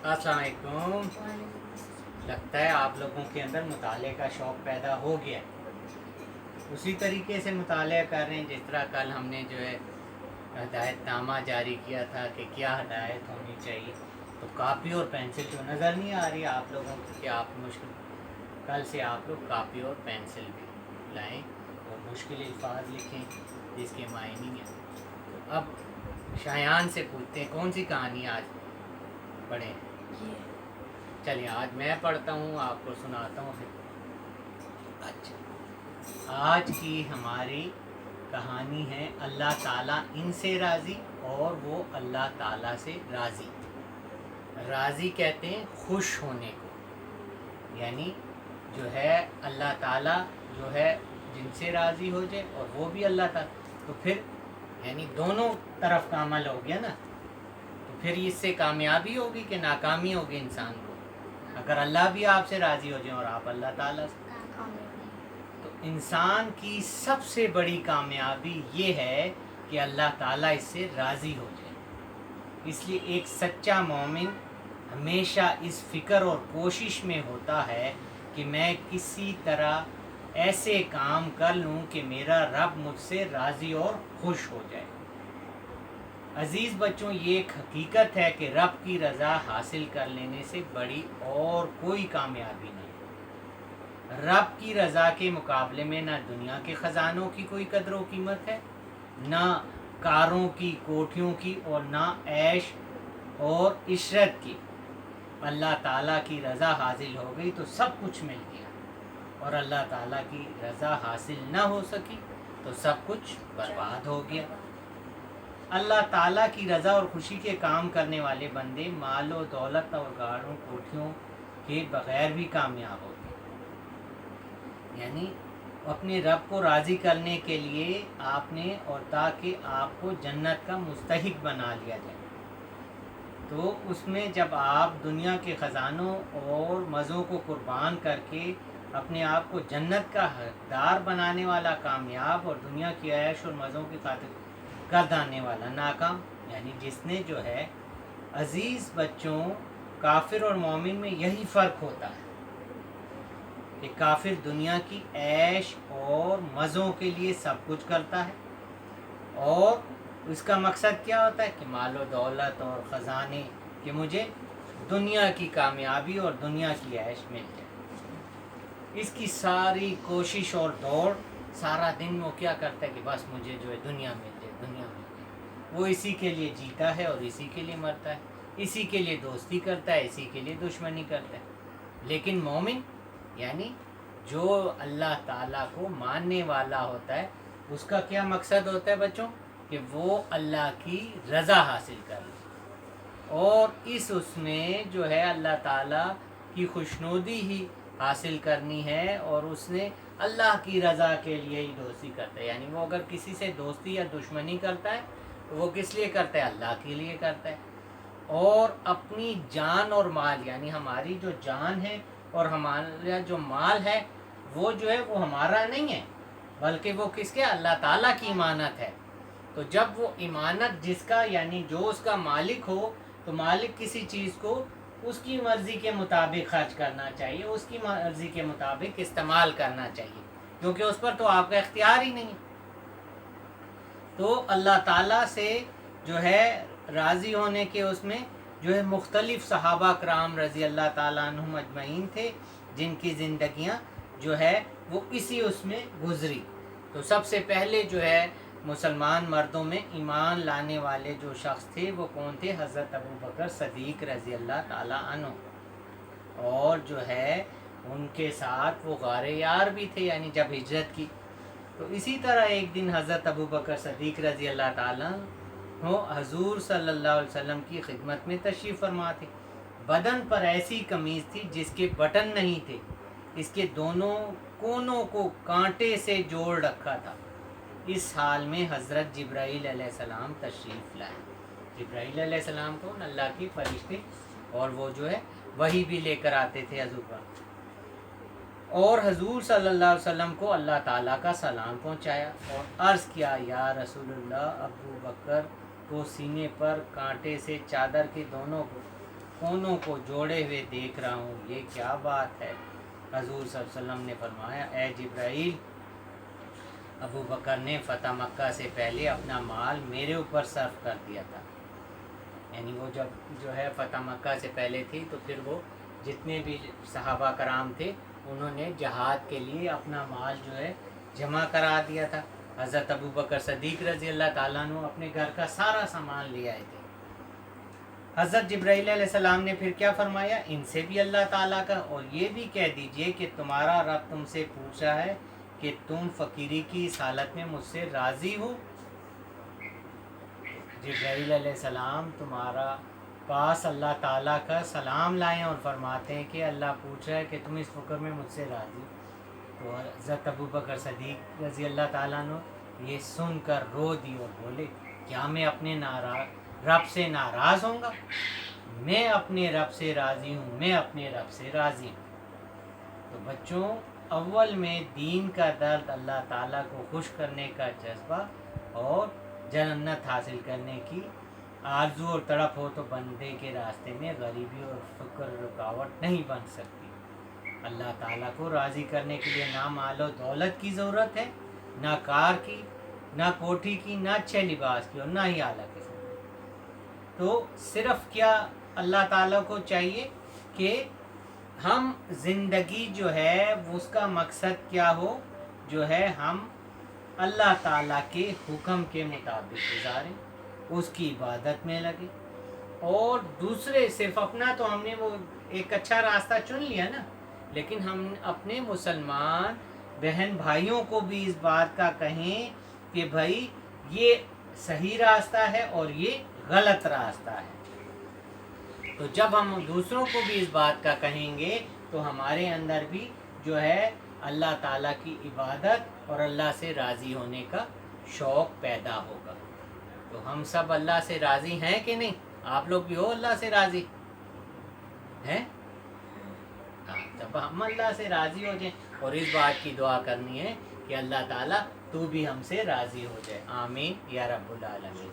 अस्सलाम वालेकुम। लगता है आप लोगों के अंदर मुताले का शौक़ पैदा हो गया। उसी तरीके से मुताला कर रहे हैं जिस तरह कल हमने जो है हदायतनामा जारी किया था कि क्या हदायत होनी चाहिए। तो कापी और पेंसिल तो नज़र नहीं आ रही आप लोगों को कि आप मुश्किल, कल से आप लोग कापी और पेंसिल भी लाएं और मुश्किल अल्फाज लिखें जिसके मायने हैं। तो अब शायान से पूछते हैं कौन सी कहानी आज पढ़ें। चलिए आज मैं पढ़ता हूँ, आपको सुनाता हूँ फिर। अच्छा, आज की हमारी कहानी है अल्लाह ताला इनसे राज़ी और वो अल्लाह ताला से राज़ी। राज़ी कहते हैं खुश होने को, यानी जो है अल्लाह ताला जो है जिनसे राज़ी हो जाए और वो भी अल्लाह ताला, तो फिर यानी दोनों तरफ का अमल हो गया ना। तो फिर इससे कामयाबी होगी कि नाकामी होगी इंसान को। अगर अल्लाह भी आपसे राज़ी हो जाए और आप अल्लाह ताला से, तो इंसान की सबसे बड़ी कामयाबी ये है कि अल्लाह ताला इससे राज़ी हो जाए। इसलिए एक सच्चा मोमिन हमेशा इस फ़िक्र और कोशिश में होता है कि मैं किसी तरह ऐसे काम कर लूँ कि मेरा रब मुझसे राज़ी और खुश हो जाए। अज़ीज़ बच्चों, ये एक हकीकत है कि रब की रज़ा हासिल कर लेने से बड़ी और कोई कामयाबी नहीं। रब की रज़ा के मुकाबले में ना दुनिया के ख़जानों की कोई कदर व कीमत है, ना कारों की, कोठियों की, और ना ऐश और इशरत की। अल्लाह ताला की रज़ा हासिल हो गई तो सब कुछ मिल गया, और अल्लाह ताला की रज़ा हासिल न हो सकी तो सब कुछ बर्बाद हो गया। अल्लाह ताला की रज़ा और खुशी के काम करने वाले बंदे माल और दौलत और गाड़ों कोठियों के बग़ैर भी कामयाब होते हैं। यानी अपने रब को राज़ी करने के लिए आपने, और ताकि आपको जन्नत का मुस्तहिक बना लिया जाए, तो उसमें जब आप दुनिया के ख़जानों और मज़ों को कुर्बान करके अपने आप को जन्नत का हकदार बनाने वाला कामयाब, और दुनिया की ऐश और मज़ों की खातिर गर्दाने वाला नाकाम, यानी जिसने जो है अज़ीज़ बच्चों, काफिर और मोमिन में यही फ़र्क होता है कि काफिर दुनिया की ऐश और मज़ों के लिए सब कुछ करता है, और उसका मकसद क्या होता है कि मालो दौलत और ख़जाने, कि मुझे दुनिया की कामयाबी और दुनिया की ऐश मिल जाए। इसकी सारी कोशिश और दौड़, सारा दिन वो क्या करता है कि बस मुझे जो है दुनिया मिल जाए, दुनिया मिल जाए। वो इसी के लिए जीता है और इसी के लिए मरता है, इसी के लिए दोस्ती करता है, इसी के लिए दुश्मनी करता है। लेकिन मोमिन यानी जो अल्लाह ताला को मानने वाला होता है, उसका क्या मकसद होता है बच्चों, कि वो अल्लाह की रज़ा हासिल कर ले, और उसमें जो है अल्लाह ताला की खुशनुदी ही हासिल करनी है, और उसने अल्लाह की रज़ा के लिए ही दोस्ती करता है। यानी वो अगर किसी से दोस्ती या दुश्मनी करता है तो वो किस लिए करता है, अल्लाह के लिए करता है। और अपनी जान और माल, यानी हमारी जो जान है और हमारा जो माल है, वो जो है वो हमारा नहीं है, बल्कि वो किसके, अल्लाह ताला की इमानत है। तो जब वो इमानत जिसका, यानी जो उसका मालिक हो, तो मालिक किसी चीज़ को उसकी मर्ज़ी के मुताबिक खर्च करना चाहिए, उसकी मर्ज़ी के मुताबिक इस्तेमाल करना चाहिए, क्योंकि उस पर तो आपका इख्तियार ही नहीं है। तो अल्लाह ताला से जो है राज़ी होने के उसमें जो है मुख्तलिफ़ सहाबा कराम रज़ी अल्लाह ताला अन्हुम अजमईन थे, जिनकी ज़िंदगियाँ जो है वो इसी उसमें गुज़री। तो सबसे पहले जो है मुसलमान मर्दों में ईमान लाने वाले जो शख्स थे वो कौन थे, हज़रत अबू बकर सदीक़ रज़ी अल्लाह ताला अन्हु, और जो है उनके साथ वो गारे यार भी थे, यानी जब हिजरत की। तो इसी तरह एक दिन हज़रत अबू बकर सदीक़ रज़ी अल्लाह ताला हो हजूर सल्लल्लाहु अलैहि वसल्लम की खिदमत में तशरीफ़ फरमा थे। बदन पर ऐसी कमीज़ थी जिसके बटन नहीं थे, इसके दोनों कोनों को कांटे से जोड़ रखा था। इस हाल में हज़रत जिब्राईल अलैहिस्सलाम तशरीफ़ लाए। जिब्राईल अलैहिस्सलाम को अल्लाह की फरिश्ते, और वो जो है वही भी लेकर आते थे हजूर पर। और हजूर सल्लल्लाहु अलैहि वसल्लम को अल्लाह ताला का सलाम पहुँचाया और अर्ज़ किया, या रसूलुल्लाह, अबू बकर को सीने पर कांटे से चादर के दोनों कोनों को जोड़े हुए देख रहा हूँ, ये क्या बात है। हजूर सल्लल्लाहु अलैहि वसल्लम ने फरमाया, ए जिब्राइल, अबू बकर ने फ़तह मक्का से पहले अपना माल मेरे ऊपर सर्फ कर दिया था। यानी वो जब जो है फ़तह मक्का से पहले थी तो फिर वो जितने भी सहाबा कराम थे उन्होंने जहाद के लिए अपना माल जो है जमा करा दिया था। हज़रत अबू बकर सदीक रज़ी अल्लाह ताला अन्हु अपने घर का सारा सामान ले आए थे। हज़रत जिब्राईल अलैहिस्सलाम ने फिर क्या फरमाया, इनसे भी अल्लाह ताला का और ये भी कह दीजिए कि तुम्हारा रब तुमसे पूछा है कि तुम फ़कीरी की इस हालत में मुझसे राज़ी हो। जिब्राईल अलैहिस्सलाम तुम्हारा पास अल्लाह ताला का सलाम लाएं और फरमाते हैं कि अल्लाह पूछ रहा है कि तुम इस फ़क्र में मुझसे राज़ी। तो हज़रत अबू बकर सदीक रज़ी अल्लाह ताला अन्हु ये सुनकर रो दी और बोले, क्या मैं अपने रब से नाराज़ होऊंगा? मैं अपने रब से राज़ी हूँ, मैं अपने रब से राज़ी हूँ। तो बच्चों, अव्वल में दीन का दर्द, अल्लाह ताला को खुश करने का जज्बा और जन्नत हासिल करने की आरज़ू और तड़प हो तो बंदे के रास्ते में गरीबी और फ़क्र रुकावट नहीं बन सकती। अल्लाह ताला को राज़ी करने के लिए ना माल और दौलत की ज़रूरत है, ना कार की, ना कोठी की, ना अच्छे लिबास की और ना ही आला किस्म की। तो सिर्फ़ क्या अल्लाह ताला को चाहिए कि हम ज़िंदगी जो है उसका मकसद क्या हो, जो है हम अल्लाह ताला के हुक्म के मुताबिक गुजारें, उसकी इबादत में लगे। और दूसरे सिर्फ अपना तो हमने वो एक अच्छा रास्ता चुन लिया ना, लेकिन हम अपने मुसलमान बहन भाइयों को भी इस बात का कहें कि भाई ये सही रास्ता है और ये गलत रास्ता है। तो जब हम दूसरों को भी इस बात का कहेंगे तो हमारे अंदर भी जो है अल्लाह ताला की इबादत और अल्लाह से राज़ी होने का शौक़ पैदा होगा। तो हम सब अल्लाह से राज़ी हैं कि नहीं? आप लोग भी हो अल्लाह से राज़ी हैं? जब हम अल्लाह से राज़ी हो जाएं और इस बात की दुआ करनी है कि अल्लाह ताला तू भी हमसे राज़ी हो जाए। आमीन या रब्बुल आलमीन।